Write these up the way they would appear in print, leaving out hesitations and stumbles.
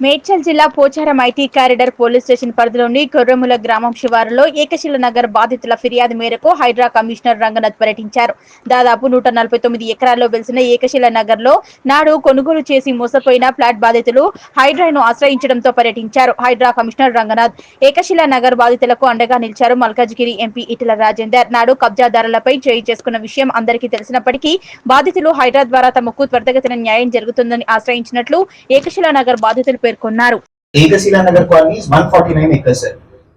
మేడ్చల్ జిల్లా Pocharam IT corridor police station పరిధిలోని కొర్రముల గ్రామం శివారులో ఏకశిల నగర్ బాధితుల ఫిర్యాదు మేరకు హైడ్రా కమిషనర్ రంగనాథ్ పర్యటించారు. దాదాపు 149 ఎకరాల్లో వెలిసిన ఏకశిల నగర్ లో నాడు కొనుగోలు చేసి మోసపోయిన ఫ్లాట్ బాధితులు హైడ్రాను ఆశ్రయించడంతో పర్యటించారు. హైడ్రా కమిషనర్ రంగనాథ్ ఏకశిల నగర్ బాధితులకు అండగా నిలిచారు. మల్కాజిగిరి ఎంపీ ఈటెల రాజేందర్ నాడు కబ్జాదారులపై చేయి చేసుకున్న విషయం అందరికీ తెలిసినప్పటికీ బాధితులు హైడ్రా ద్వారా తమకు త్వరితగతిన న్యాయం జరుగుతుందని ఆశ్రయించినట్లు ఏకశిల నగర్ బాధితులు Ekasila Nagar colony is 149 acres.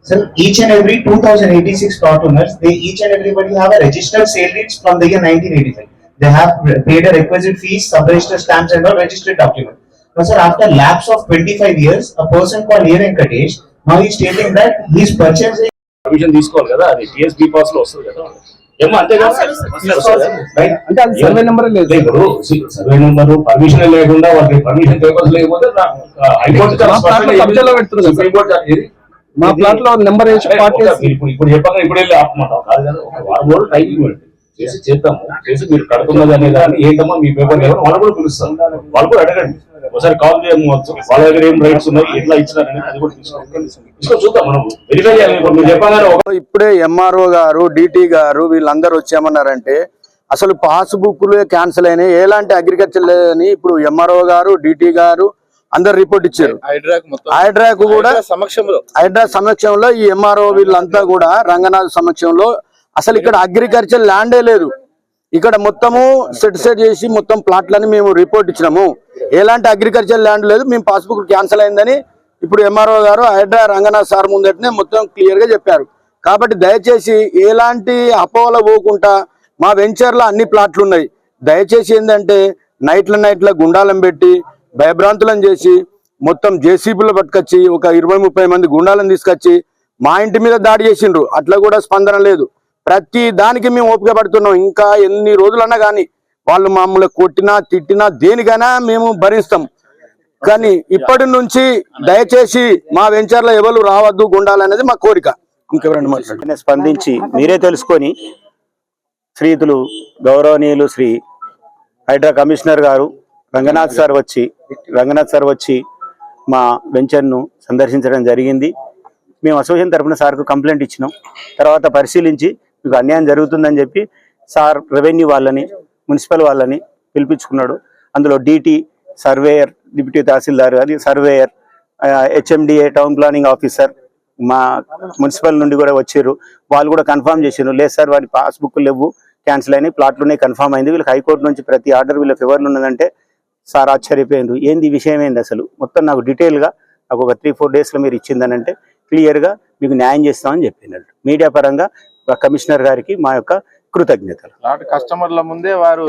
So each and every 2086 plot owners, they each and everybody have a registered sale deeds from the year 1985. They have paid a requisite fees, sub-register stamps and all registered document. But sir, after lapse of 25 years, a person called A. Venkatesh, now he is stating that he is purchasing. Permission తీసుకోవాలి కదా, అది TSB pass లో వస్తుంది కదా. ఏమో అంతే కదా, అంటే అది సర్వే నెంబర్ లేదు. ఇప్పుడు సర్వే నెంబర్ పర్మిషన్ లేకుండా వాళ్ళకి పర్మిషన్ పేపర్స్ లేకపోతే హైకోర్టు కబ్జాలో పెడుతున్నారు. మా ప్లాట్ లో నెంబర్ వేసి ఇప్పుడు చెప్పాక ఇప్పుడు వెళ్ళి ఆపమంటాం కాదు కదా. ఒక వారం రోజులు టైం ఇవ్వండి, చేసి చేద్దాము. చేసి మీరు కడుతున్నది అనే దాన్ని ఏంటమ్మా మీ పేపర్ లేవని వాళ్ళు కూడా పిలుస్తాం. వాళ్ళు కూడా అడగండి, ఒకసారి కాల్ చేయవచ్చు. వాళ్ళ దగ్గర ఏం రైట్స్ ఉన్నాయి, ఎట్లా ఇచ్చినారని అది కూడా తీసుకో చూద్దాం. మనం వెరిఫై చేయాలి. మీరు చెప్పగానే ఇప్పుడే ఎంఆర్ఓ గారు, డిటి గారు వీళ్ళందరూ వచ్చామన్నారంటే అసలు పాస్బుక్లు క్యాన్సిల్ అయినాయి, ఎలాంటి అగ్రికల్చర్ లేదని ఇప్పుడు ఎంఆర్ఓ గారు, డిటి గారు అందరు రిపోర్ట్ ఇచ్చారు. హైడ్రాకు కూడా హైడ్రా సమక్షంలో ఈ ఎంఆర్ఓ వీళ్ళంతా కూడా రంగనాథ్ సమక్షంలో అసలు ఇక్కడ అగ్రికల్చర్ ల్యాండే లేదు. ఇక్కడ మొత్తము సెట్ చేసి మొత్తం ప్లాట్లని మేము రిపోర్ట్ ఇచ్చినాము. ఎలాంటి అగ్రికల్చర్ ల్యాండ్ లేదు, మేము పాస్బుక్ క్యాన్సిల్ అయిందని ఇప్పుడు ఎంఆర్ఓ గారు హైడ్రా రంగనాథ్ సార్ ముందటనే మొత్తం క్లియర్ గా చెప్పారు. కాబట్టి దయచేసి ఎలాంటి అపోహల పోకుండా మా వెంచర్లో అన్ని ప్లాట్లు ఉన్నాయి. దయచేసి ఏంటంటే నైట్ల గుండాలం పెట్టి భయభ్రాంతులను చేసి మొత్తం జేసీబీలో పట్టుకొచ్చి ఒక 20-30 మంది గుండాలను తీసుకొచ్చి మా ఇంటి మీద దాడి చేసిండ్రు. అట్లా కూడా స్పందన లేదు. ప్రతి దానికి మేము ఓపిక పడుతున్నాం. ఇంకా ఎన్ని రోజులన్నా కానీ వాళ్ళు మమ్మల్ని కొట్టినా తిట్టినా దేనికైనా మేము భరిస్తాం. కానీ ఇప్పటి నుంచి దయచేసి మా వెంచర్లో ఎవరు రావద్దు గుండాలనేది మా కోరిక. ఇంకెవరైనా మాట్లాడి స్పందించి మీరే తెలుసుకొని శ్రీతులు గౌరవనీయులు శ్రీ హైడ్రా కమిషనర్ గారు రంగనాథ్ సార్ వచ్చి మా వెంచర్ను సందర్శించడం జరిగింది. మేము అసోసియేషన్ తరఫున సార్కు కంప్లైంట్ ఇచ్చినాం. తర్వాత పరిశీలించి మీకు అన్యాయం జరుగుతుందని చెప్పి సార్ రెవెన్యూ వాళ్ళని, మున్సిపల్ వాళ్ళని పిలిపించుకున్నాడు. అందులో డిటి, సర్వేయర్, డిప్యూటీ తహసీల్దార్ గారి surveyor, HMDA town planning officer, మా మున్సిపల్ నుండి కూడా వచ్చారు. వాళ్ళు కూడా కన్ఫర్మ్ చేసారు, లేదు సార్ వారి పాస్బుక్ లేవు, క్యాన్సిల్ అయినాయి, ప్లాట్లోనే కన్ఫర్మ్ అయింది. వీళ్ళకి హైకోర్టు నుంచి ప్రతి ఆర్డర్ వీళ్ళ ఫేవర్లు ఉన్నదంటే సార్ ఆశ్చర్యపోయారు. ఏంది విషయం ఏంది అసలు మొత్తం నాకు డీటెయిల్గా నాకు ఒక 3-4 డేస్లో మీరు ఇచ్చిందనంటే క్లియర్గా మీకు న్యాయం చేస్తామని చెప్పినట్టు. మీడియా పరంగా కమిషనర్ గారికి మా యొక్క కృతజ్ఞతలు. కస్టమర్ల ముందే వారు